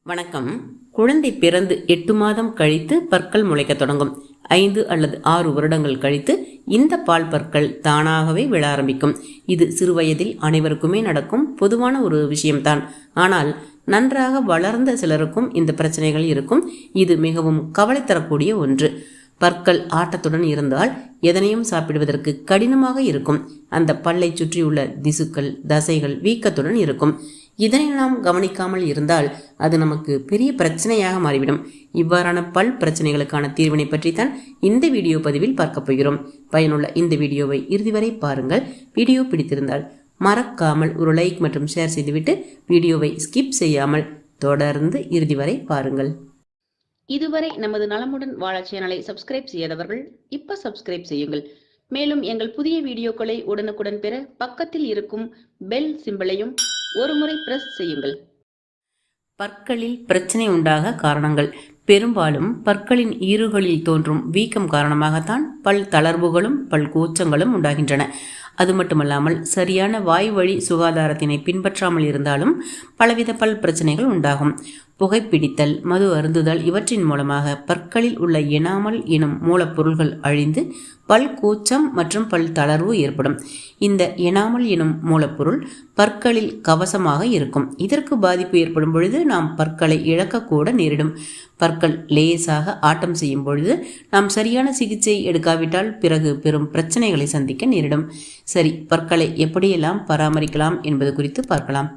வணக்கம். குழந்தை பிறந்து 8 மாதம் கழித்து பற்கள் முளைக்க தொடங்கும். 5 அல்லது 6 வருடங்கள் கழித்து இந்த பால் பற்கள் தானாகவே விழ ஆரம்பிக்கும். இது சிறுவயதில் அனைவருக்குமே நடக்கும் பொதுவான ஒரு விஷயம்தான். ஆனால் நன்றாக வளர்ந்த சிலருக்கும் இந்த பிரச்சனைகள் இருக்கும். இது மிகவும் கவலை தரக்கூடிய ஒன்று. பற்கள் ஆட்டத்துடன் இருந்தால் எதனையும் சாப்பிடுவதற்கு கடினமாக இருக்கும். அந்த பல்லை சுற்றியுள்ள திசுக்கள், தசைகள் வீக்கத்துடன் இருக்கும். இதனை நாம் கவனிக்காமல் இருந்தால் அது நமக்கு பெரிய பிரச்சனையாக மாறிவிடும். இவ்வாறான பல் பிரச்சனைகளுக்கான தீர்வினை பற்றி தான் இந்த வீடியோ பதிவில் பார்க்க போகிறோம். பயனுள்ள இந்த வீடியோவை இறுதி வரை பாருங்கள். வீடியோ பிடித்திருந்தால் மறக்காமல் ஒரு லைக் மற்றும் ஷேர் செய்துவிட்டு வீடியோவை ஸ்கிப் செய்யாமல் தொடர்ந்து இறுதி வரை பாருங்கள். இதுவரை நமது நலமுடன் வாழ சேனலை சப்ஸ்கிரைப் செய்யாதவர்கள் இப்ப சப்ஸ்கிரைப் செய்யுங்கள். மேலும் எங்கள் புதிய வீடியோக்களை உடனுக்குடன் பெற பக்கத்தில் இருக்கும் பெல் சிம்பலையும் ஒரு முறை பிரஸ் செய்யுங்கள். பற்களில் பிரச்சனை உண்டாக காரணங்கள். பெரும்பாலும் பற்களின் ஈறுகளில் தோன்றும் வீக்கம் காரணமாகத்தான் பல் தளர்வுகளும் பல் கூச்சங்களும் உண்டாகின்றன. அது மட்டுமல்லாமல் சரியான வாய் வழி சுகாதாரத்தினை பின்பற்றாமல் இருந்தாலும் பலவித பல் பிரச்சனைகள் உண்டாகும். புகைப்பிடித்தல், மது அருந்துதல் இவற்றின் மூலமாக பற்களில் உள்ள எனாமல் எனும் மூலப்பொருள்கள் அழிந்து பல் கூச்சம் மற்றும் பல் தளர்வு ஏற்படும். இந்த எனாமல் எனும் மூலப்பொருள் பற்களில் கவசமாக இருக்கும். இதற்கு பாதிப்பு ஏற்படும் பொழுது நாம் பற்களை இழக்கக்கூட நேரிடும். பற்கள் லேசாக ஆட்டம் செய்யும் பொழுது நாம் சரியான சிகிச்சை எடுக்காவிட்டால் பிறகு பெரும் பிரச்சனைகளை சந்திக்க நேரிடும். சரி, பற்களை எப்படியெல்லாம் பராமரிக்கலாம் என்பது குறித்து பார்க்கலாம்.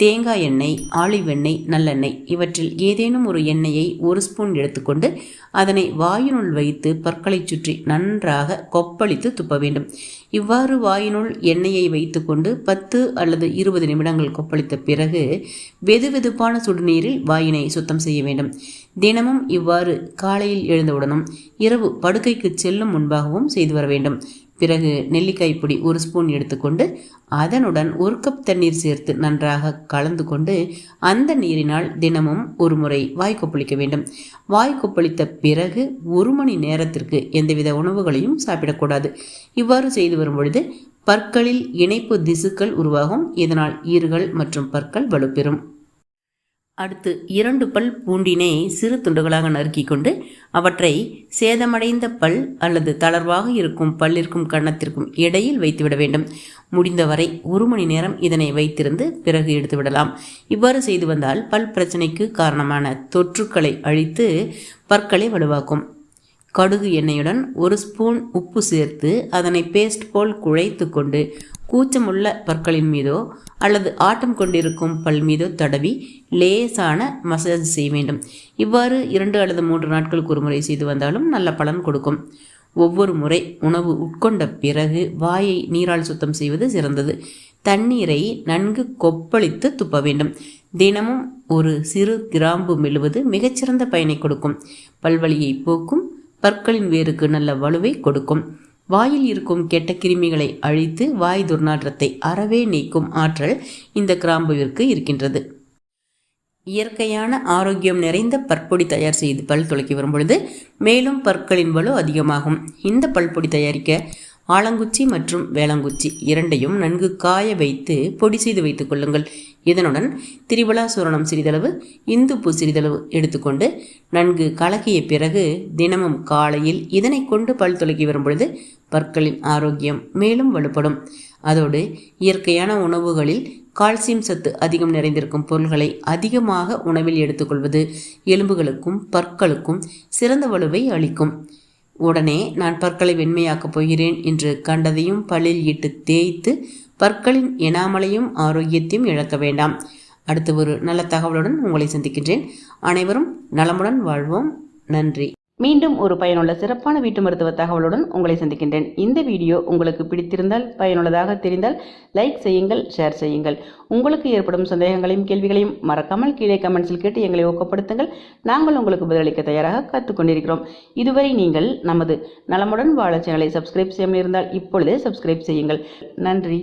தேங்காய் எண்ணெய், ஆலிவ் எண்ணெய், நல்லெண்ணெய் இவற்றில் ஏதேனும் ஒரு எண்ணெயை 1 ஸ்பூன் எடுத்துக்கொண்டு அதனை வாயினுள் வைத்து பற்களை சுற்றி நன்றாக கொப்பளித்து துப்ப வேண்டும். இவ்வாறு வாயினுள் எண்ணெயை வைத்துக்கொண்டு 10 அல்லது 20 நிமிடங்கள் கொப்பளித்த பிறகு வெதுவெதுப்பான சுடுநீரில் வாயினை சுத்தம் செய்ய வேண்டும். தினமும் இவ்வாறு காலையில் எழுந்தவுடனும் இரவு படுக்கைக்கு செல்லும் முன்பாகவும் செய்து வர வேண்டும். பிறகு நெல்லிக்காய் பொடி 1 ஸ்பூன் எடுத்துக்கொண்டு அதனுடன் 1 கப் தண்ணீர் சேர்த்து நன்றாக கலந்து கொண்டு அந்த நீரினால் தினமும் ஒரு முறை வாய் கொப்பளிக்க வேண்டும். வாய் கொப்பளித்த பிறகு 1 மணி நேரத்திற்கு எந்தவித உணவுகளையும் சாப்பிடக்கூடாது. இவ்வாறு செய்து வரும் பொழுது பற்களில் இணைப்பு திசுக்கள் உருவாகும். இதனால் ஈறுகள் மற்றும் பற்கள் வலுப்பெறும். அடுத்து 2 பல் பூண்டினை சிறு துண்டுகளாக நறுக்கி கொண்டு அவற்றை சேதமடைந்த பல் அல்லது தளர்வாக இருக்கும் பல்லிற்கும் கன்னத்திற்கும் இடையில் வைத்துவிட வேண்டும். முடிந்தவரை 1 மணி நேரம் இதனை வைத்திருந்து பிறகு எடுத்துவிடலாம். இவ்வாறு செய்து வந்தால் பல் பிரச்சனைக்கு காரணமான தொற்றுக்களை அழித்து பற்களை வலுவாக்கும். கடுகு எண்ணெயுடன் 1 ஸ்பூன் உப்பு சேர்த்து அதனை பேஸ்ட் போல் குழைத்து கொண்டு கூச்சமுள்ள பற்களின் மீதோ அல்லது ஆட்டம் கொண்டிருக்கும் பல் மீதோ தடவி லேசான மசாஜ் செய்ய வேண்டும். இவ்வாறு 2 அல்லது 3 நாட்களுக்கு ஒரு முறை செய்து வந்தாலும் நல்ல பலன் கொடுக்கும். ஒவ்வொரு முறை உணவு உட்கொண்ட பிறகு வாயை நீரால் சுத்தம் செய்வது சிறந்தது. தண்ணீரை நன்கு கொப்பளித்து துப்ப வேண்டும். தினமும் ஒரு சிறு கிராம்பு மெல்லுவது மிகச்சிறந்த பயனை கொடுக்கும். பல்வலியை போக்கும். பற்களின் வேருக்கு நல்ல வலுவை கொடுக்கும். வாயில் இருக்கும் கெட்ட கிருமிகளை அழித்து வாய் துர்நாற்றத்தை அறவே நீக்கும் ஆற்றல் இந்த கிராம்புவிற்கு இருக்கின்றது. இயற்கையான ஆரோக்கியம் நிறைந்த பற்பொடி தயார் செய்து பல் துலக்கி வரும் பொழுது மேலும் பற்களின் வலு அதிகமாகும். இந்த பல்பொடி தயாரிக்க ஆலங்குச்சி மற்றும் வேளாங்குச்சி இரண்டையும் நன்கு காய வைத்து பொடி செய்து வைத்துக் கொள்ளுங்கள். இதனுடன் திரிபலா சூரணம் சிறிதளவு, இந்துப்பு சிறிதளவு எடுத்துக்கொண்டு நன்கு கலக்கிய பிறகு தினமும் காலையில் இதனை கொண்டு பல் துலக்கி வரும் பொழுது பற்களின் ஆரோக்கியம் மேலும் வலுப்படும். அதோடு இயற்கையான உணவுகளில் கால்சியம் சத்து அதிகம் நிறைந்திருக்கும் பொருள்களை அதிகமாக உணவில் எடுத்துக்கொள்வது எலும்புகளுக்கும் பற்களுக்கும் சிறந்த வலுவை அளிக்கும். உடனே நான் பற்களை வெண்மையாக்கப் போகிறேன் என்று கண்டதையும் பல்லில் இட்டு தேய்த்து பற்களின் எனாமலையும் ஆரோக்கியத்தையும் இழக்க வேண்டாம். அடுத்து ஒரு நல்ல தகவலுடன் உங்களை சந்திக்கின்றேன். அனைவரும் நலமுடன் வாழ்வோம். நன்றி. மீண்டும் ஒரு பயனுள்ள சிறப்பான வீட்டு மருத்துவ தகவலுடன் உங்களை சந்திக்கின்றேன். இந்த வீடியோ உங்களுக்கு பிடித்திருந்தால், பயனுள்ளதாக தெரிந்தால் லைக் செய்யுங்கள், ஷேர் செய்யுங்கள். உங்களுக்கு ஏற்படும் சந்தேகங்களையும் கேள்விகளையும் மறக்காமல் கீழே கமெண்ட்ஸில் கேட்டு எங்களை ஊக்கப்படுத்துங்கள். நாங்கள் உங்களுக்கு பதிலளிக்க தயாராக காத்துக்கொண்டிருக்கிறோம். இதுவரை நீங்கள் நமது நலமுடன் வாழ சேனலை சப்ஸ்கிரைப் செய்யாமல் இருந்தால் இப்பொழுதே சப்ஸ்கிரைப் செய்யுங்கள். நன்றி.